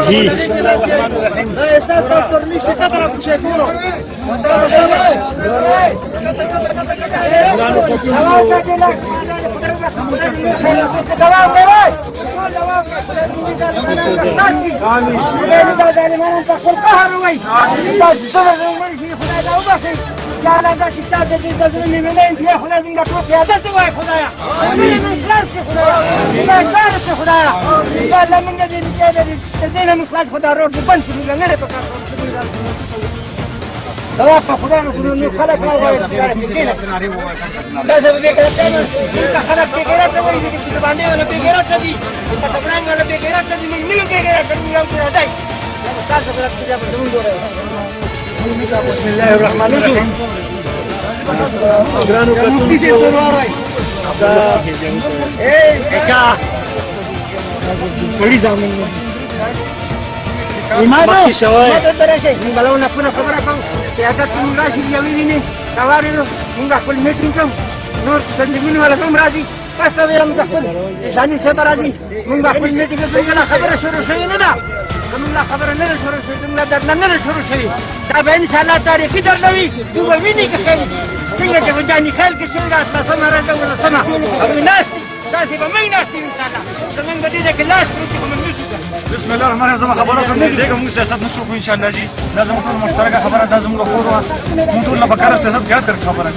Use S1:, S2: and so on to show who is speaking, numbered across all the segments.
S1: جی احساس تاسو سره نشته کتر اپ شي ټولو جعل ذاك التاج الذي تزرني من عند يا خدا زنقة توفي هذا سوى خدايا من خلاص خدايا ما صارت خدايا قال لا من الذي تدينا من خلاص خدا روح بنت من غير بكار توافق خدايا من خلق لازم بيقرأ خلق بيقرأ تبي تباني ولا بيقرأ تبي تبران ولا بيقرأ تبي من مين بيقرأ تبي يوم كذا داي صار سبرك كذا بدون دورة بسم الله الرحمن الرحيم ګرانو کتونکو دا کا سړي زامن ایمانو ماته درشه بلونه خبره کوم ته دا څنګه راشي یوي نه کاوارو موږ خپل میټینګ کوم نور څنګه ولا کوم راځي پس ته یم خپل ځاني سره راځي موږ خپل میټینګ کوم خبره شروع شوه نه ده موږ خبره نه شروع شوه موږ درنه نه شروع شوه دا به ان شاء الله تاریخي درنوي دوی به ویني کې څنګه چې وځاني خلک څنګه تاسو مراد ولا سما او ناس تاسو به مې ناس ان شاء الله څنګه به دې کې لاس پروت کوم بسم الله الرحمن الرحيم خبره کوم دې کوم سیاست نشو ان شاء الله جی لازم ټول مشترکه خبره لازم له خور موږ ټول بکره سیاست کې تر خبره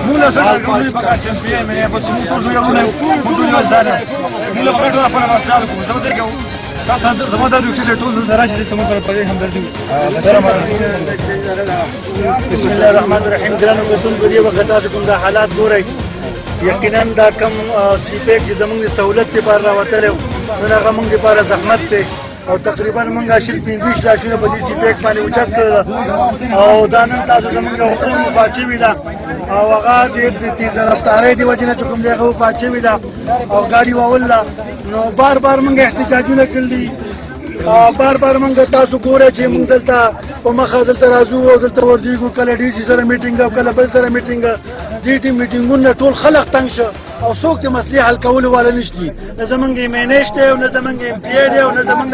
S1: موږ له سره ټول بکره سیاست یې مې په څه ټول یو نه موږ ټول زاده موږ له ټول خپل مسله کوم زما دې کوم تاسو زما د ډیوټي ټول دراشي د تاسو سره په همدردي بسم الله الرحمن الرحيم ګرانو کتونکو دې وخت تاسو کوم د حالات ګورئ یقینا دا کم سی پیک چې زمونږ د سہولت لپاره راوتلی نو هغه موږ لپاره زحمت دی او تقریبا موږ شل 25 لاشونه په دې سی پیک باندې اوچت کړل او دا نن تاسو زمونږ د حقوقو مفاد شوي ده او هغه ډېر تیز رفتارۍ د وجې نه چې کوم دی هغه وفات شوي ده او ګاډي واوله نو بار بار موږ احتجاجونه کړلي بار موږ تاسو ګورئ چې موږ دلته په مخه دلته راځو او دلته ورځو کله ډي سي سره میټینګ او کله بل سره میټینګ دې ټیم میټینګونه ټول خلک تنګ شو او څوک د مسلې حل کولو والا نشته نه زمونږ ایمینش دی او نه زمونږ ام پی دی او نه زمونږ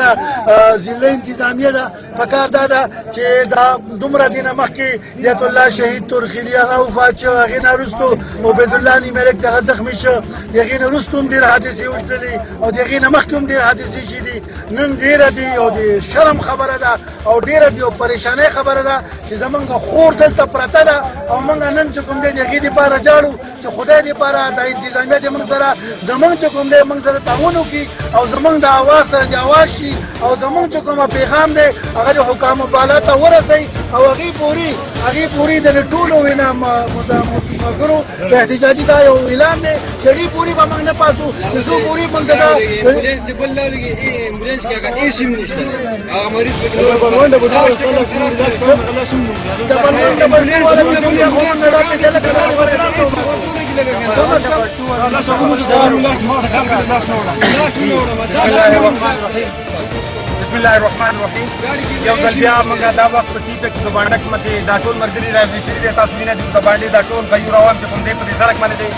S1: ضلع انتظامیه ده پکار دا ده چې دا دومره دینه مخکې دیت الله شهید تورخیلي هغه وفات شو هغې نه وروستو عبید الله نیملک دغه زخمي شو د هغې نه وروستو هم ډېرې حادثې وشتلې او د هغې نه مخکې هم ډېرې حادثې شي دي نن ډېره دي او د شرم خبره ده او ډېره دي او پریشانۍ خبره ده چې زمونږ خور دلته پرته ده او موږ نن چې کوم دی د هغې دپاره جاړو چې خدای دپاره د انتظامیه د موږ سره زمونږ چې کوم دی موږ سره تعاون وکړي او زمونږ د اواز سره د اواز شي او زمونږ چې کومه پیغام دی هغه د حکامو بالا ته ورسوي او هغې پورې د ټولو وینا ملګرو د احتجاجي دا یو اعلان دی چې هغې پورې به موږ نه پاتو د څو پورې موږ د
S2: امبولانس بل لارې امبولانس کې هغه هېڅ هم نشته هغه مریض
S3: بسم الله الرحمن الرحیم یو ځل بیا موږ دا وخت په سي پیک د باندک مته دا ټول مرګري راځي شي د تاسو وینئ چې د باندې دا ټول غیر عوام چې کوم دی په دې سړک باندې دی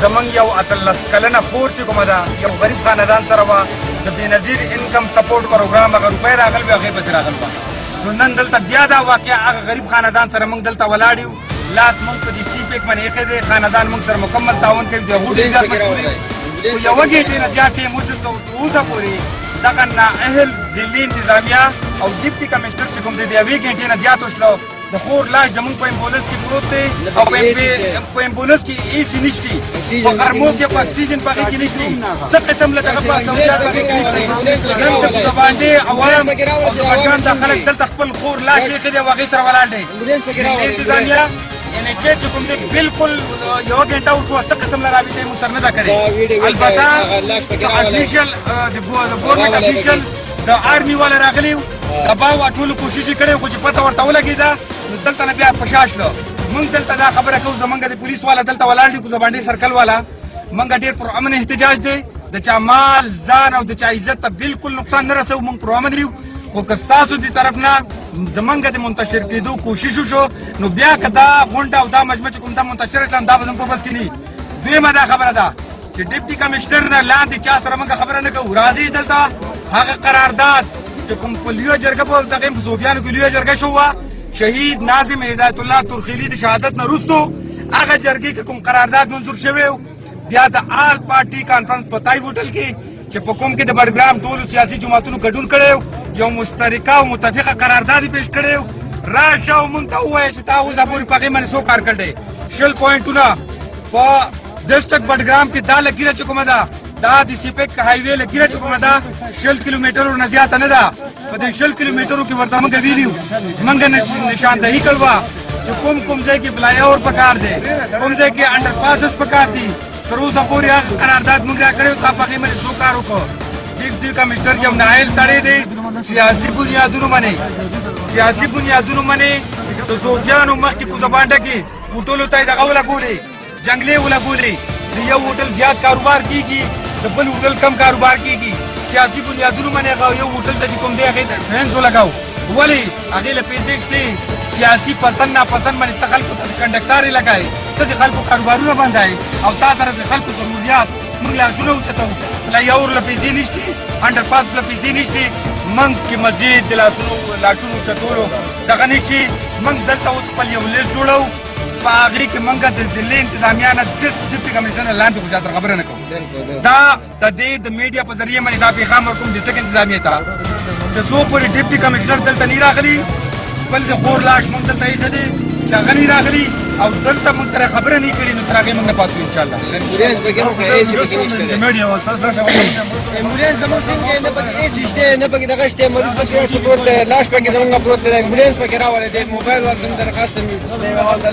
S3: زمونږ یو اتلس کلنه خور چې کومه ده یو غریب خاندان سره وه د بېنظیر انکم سپورټ پروګرام هغه روپۍ راغل وې هغې پسې راغل وه نو نن دلته بیا دا واقعه هغه غریب خاندان سره موږ دلته ولاړ یو لاس موږ په دې سي پیک باندې ایښی دی خاندان موږ سره مکمل تعاون کوي د هغو ډېر زیات مشکور یو خو یوه ګېټې نه زیات ټیم وشو تر اوسه پورې دغه نااهل ضلعي انتظامیه او ډیپټي کمشنر چې کوم دی د یوې ګنټې نه زیات وشلو د خور لاش زمونږ په امبولانس کې پروت دی او په امبولانس کې ایسي نشتي په غرمو کې په اکسیجن په هغې کې نشتي څه قسم له دغه په سهولیات په هغې کې نشتي دلته په باندې عوام او د بټان دا خلک دلته خپل خور لاش ایښی دی او هغې سره ولاړ دی ضلعي انتظامیه NHA چې کوم دی بالکل یوه ګنټه وشوه څه قسم له رابطې موږ سره نه ده کړې البته افیشل د ګورنمنټ افیشل د آرمي والا راغلي د باو ټولو کوشش یې کړی خو چې پته ورته ولګېده نو دلته نه بیا په شا شله موږ دلته دا خبره کوو زمونږ د پولیس والا دلته ولاړ دي کوزبانډۍ سرکل والا موږ ډېر پرامن احتجاج دی د چا مال ځان او د چا عزت ته بالکل نقصان نه رسوو موږ پرامن یو خو که ستاسو د طرف نه زمونږ د منتشر کېدو کوشش وشو نو بیا که دا غونډه او دا مجمع چې کوم دا منتشره کړم دا به زموږ په بس کې نه وي دویمه دا خبره ده چې ډیپټي کمشنر نه لاندې چا سره موږ خبره نه کوو راځئ دلته هغه قرارداد چې کوم په لویه جرګه په دغه په صوفیانو کې لویه جرګه شوه شهید ناظم هدایت الله تورخیلي د شهادت نه وروستو هغه جرګې کې کوم قرارداد منظور شوی بیا د آل پارټي کانفرنس په تای هوټل کې چې په کوم کې د بډګرام ټولو سیاسي جماعتونو ګډون کړی یو مشترکه او متفقه قرارداد پیش کړی راشه او موږ ته ووایه چې تا اوسه پورې په هغې باندې څو کار کړی 20 پوینټونه په ډسټرکټ بډګرام کې دا لګیره چې کومه ده دا د سیپیک هایوې لګیره چې کومه ده 20 کیلومترو نه زیاته نه ده په دې 20 کیلومترو کې ورته موږ ویلي موږ نشاندهي کړوه چې کوم ځای کې فلای اوور پکار دی کوم ځای کې انډر پاسز پکار دي تر اوسه پورې هغه قرارداد موږ راکړی تا په هغې باندې څو کار وکړو ډیپټي کمشنر یو نایل سړی دی سیاسي بنیادونو باندې د زوجیانو مخکې کوزبانډه کې هوټلو ته یې دغه ولګولې جنګلې ولګولې د یو هوټل زیات کاروبار کېږي د بل هوټل کم کاروبار کېږي سیاسي بنیادونو باندې هغه یو هوټل ته چې کوم دی هغې ته فینس ولګاو ولې هغې له پیسې شتې سیاسي پسند ناپسند باندې ته خلکو ته کنډکټر یې لګایې ته د خلکو کاروبارونه بندایې او تا سره د خلکو ضروریات موږ لاشونه اوچتو فلای اوور له پیسې نشتې انډر پاس له پیسې نشتې موږ کې مسجد د لاشونو اوچتولو دغه نشتې موږ دلته اوس خپل یو لیست جوړو په هغې کې موږ د ضلع انتظامیه نه ډپټي کمشنر لاندې خو چاته خبره نه کوو دا د دې د میډیا په ذریعه باندې دا پیغام ورکوم ډسټرکټ انتظامیې ته چې څو پورې ډپټي کمشنر دلته نه راغلي بل د خور لاش موږ دلته ایښی دی چې هغه نه راغلي او دلته موږ سره خبره نه کړې نو تر هغې موږ نه پاتو انشاءالله
S2: امبولانس پکې هم هېڅ پکې نشته دی امبولانس زموږ څنګه نه پکې هېڅ شته نه پکې دغه شته مریض پکې پروت دی لاش پکې زموږ پروت دی امبولانس پکې راوړی دی موبایل ورته زموږ درخواست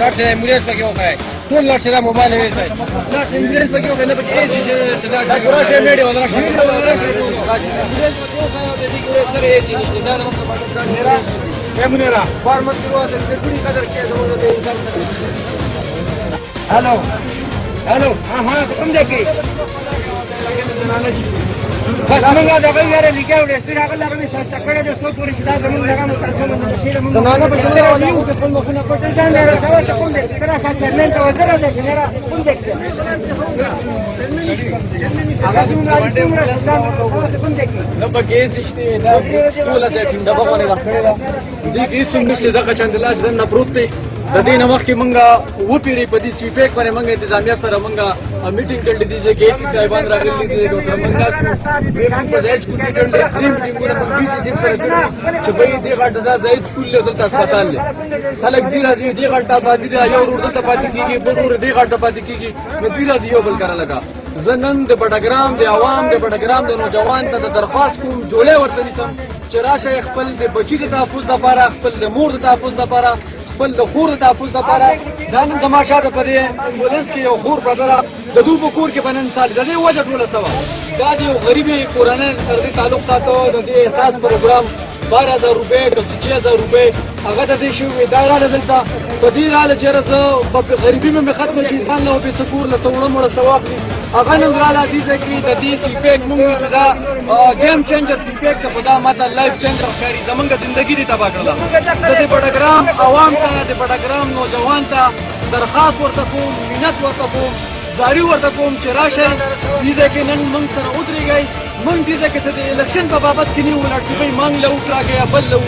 S2: لاړ شئ امبولانس پکې وښایئ ټول لاړ شئ دا موبایل یې ویسئ لاړ شئ امبولانس پکې وښایئ نه پکې هېڅ شته راشئ میډیا والا راشئ امبولانس پکې وښایئ او د دې کې سره هېڅ نشته دا زموږ
S3: منیرا
S2: فارمر کې وایي چې ګوري قدر کې زموږ د انسان
S3: هلو
S2: ها کوم ځای کې بس موږ دا غوړې لیکو د سپیر هغه لغوي ساسته کړې د څو پوری چې دا زموږ دغه مترجم د شیر موږ زمانه په څیر راځو په خپل مخونه کوټه ځان نه راځو چې کوم دې تر اساس چرمن ته وزره ده چې نه کوم دې هغه زموږ راځي کوم راځي کوم دې
S4: نه پکې سشته دا ټول څه ټیم دغه باندې راکړل دي کې څنګه چې دغه چندلاش نه پروت دی د دې نه مخکې مونږه وپیری په دې سیپیک باندې مونږه انتظامیه سره مونږه میټینګ کړل دي چې کې سي صاحبان راغلي دي د سره مونږه په ځای سکول کې کړل دي میټینګونه په بي سي سي سره کړل چې به دې غاټه دا ځای سکول له دلته هسپتال له خلک زیرا زی دې غاټه باندې دی یو ورته ته پاتې کیږي بل ور دې غاټه پاتې کیږي نو زیرا زی یو بل کار لگا زنن د بډګرام د عوام د بډګرام د نوجوان ته درخواست کوم جوړه ورته نسم چې راشه خپل د بچی د تحفظ لپاره خپل د مور د تحفظ لپاره خپل د خور د تحفظ لپاره دا نن تماشا د پدې امبولانس کې یو خور پردره د دوی په کور کې بنن سال د دې وجه ټوله سوا دا د یو غریبي کورنۍ سره تعلق ساتو د دې احساس پروګرام 12000 روپے د 6000 روپے هغه د دې شو دا را دلته په دې را لچره زه په غریبي مې ختم شي ځان له په سکور له څوړو مړ ثواب دي هغه نن را لدی چې د دې سی پیک مونږ چې دا گیم چینجر سی پیک ته په دا ماته لایف چینجر ښکاري زمونږ ژوندۍ دي تباہ کړله زه د بډګرام عوام ته د بډګرام نوجوان ته درخواست ورته کوم مینت ورته کوم زاری ورته کوم چې راشئ دې کې نن موږ سره ودرېږئ موږ دې کې څه د الیکشن په بابت کې نه ولاړ چې موږ له وکړه یا بل له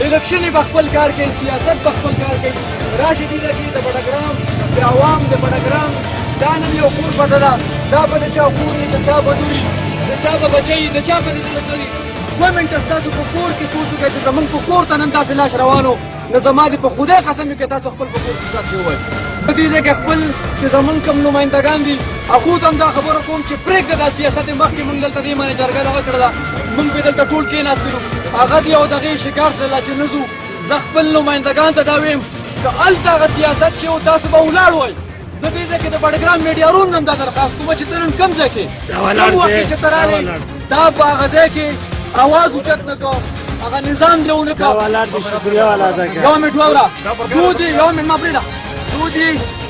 S4: الیکشن په خپل کار کې سیاست په خپل کار کې راشي دې کې د بډګرام د عوام د بډګرام دا نن یو کور بدلا دا په چا کور د چا بدوري د چا د بچي د چا په دې سړي ومن تاسو په کور کې سوچو چې زمون په کور ته نن تاسو لاش روانو نه زما دي په خدای قسم کې تاسو خپل په کور کې تاسو وای دې کې خپل چې زمون کوم نمائندگان دي اخو ته دا خبره کوم چې پریک د سیاست مخکې مونږ دلته دې باندې جرګه دا وکړه مونږ په دلته ټول کې ناستو هغه دی او دغه شکار سره چې نزو ز خپل نمائندگان ته دا ویم چې الته سیاست چې تاسو به ولاړ وای زه دې کې د بډګرام میډیا روم نن دا درخواست کوم چې ترن کم ځکه کوم وخت چې تراله دا باغ دې کې आवाज اوچت نه کو هغه نظام دیونه کو
S1: ولادت شکریہ والا ده
S4: یو منټ وره دودي یو منټ ما پریدا دودي